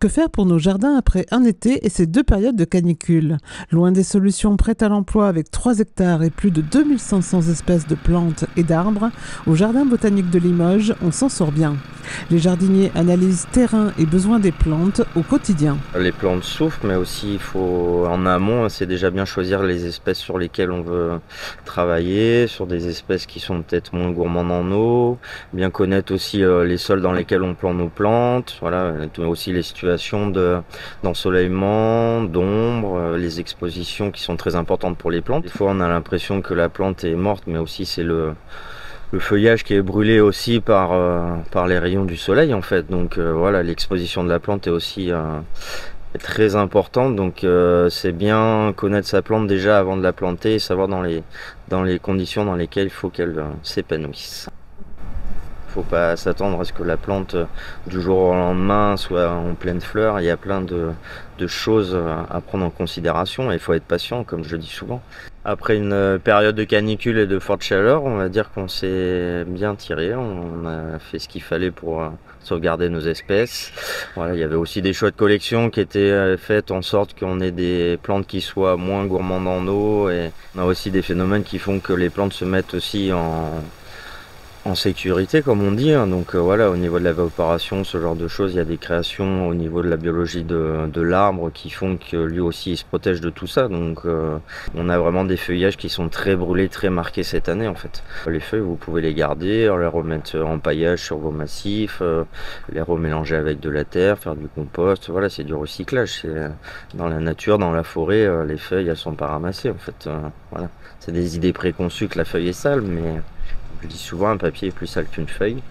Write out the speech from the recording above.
Que faire pour nos jardins après un été et ces 2 périodes de canicule? Loin des solutions prêtes à l'emploi avec 3 hectares et plus de 2500 espèces de plantes et d'arbres, au Jardin botanique de Limoges, on s'en sort bien. Les jardiniers analysent terrain et besoins des plantes au quotidien. Les plantes souffrent, mais aussi il faut en amont, c'est déjà bien choisir les espèces sur lesquelles on veut travailler, sur des espèces qui sont peut-être moins gourmandes en eau, bien connaître aussi les sols dans lesquels on plante nos plantes, voilà, aussi les situations d'ensoleillement, d'ombre, les expositions qui sont très importantes pour les plantes. Des fois on a l'impression que la plante est morte, mais aussi c'est le feuillage qui est brûlé aussi par les rayons du soleil en fait. Donc voilà, l'exposition de la plante est aussi est très importante. Donc c'est bien connaître sa plante déjà avant de la planter et savoir dans les conditions dans lesquelles il faut qu'elle s'épanouisse. Faut pas s'attendre à ce que la plante du jour au lendemain soit en pleine fleur. Il y a plein de choses à prendre en considération et il faut être patient, comme je le dis souvent. Après une période de canicule et de forte chaleur, on va dire qu'on s'est bien tiré. On a fait ce qu'il fallait pour sauvegarder nos espèces. Voilà, il y avait aussi des choix de collection qui étaient faits en sorte qu'on ait des plantes qui soient moins gourmandes en eau. Et on a aussi des phénomènes qui font que les plantes se mettent aussi en sécurité comme on dit, hein. Donc voilà, au niveau de l'évaporation, ce genre de choses, il y a des créations au niveau de la biologie de l'arbre qui font que lui aussi il se protège de tout ça. Donc on a vraiment des feuillages qui sont très brûlés, très marqués cette année en fait. Les feuilles, vous pouvez les garder, les remettre en paillage sur vos massifs, les remélanger avec de la terre, faire du compost. Voilà, c'est du recyclage. Dans la nature, dans la forêt, les feuilles elles sont pas ramassées en fait. Voilà, c'est des idées préconçues que la feuille est sale, mais je dis souvent un papier est plus sale qu'une feuille.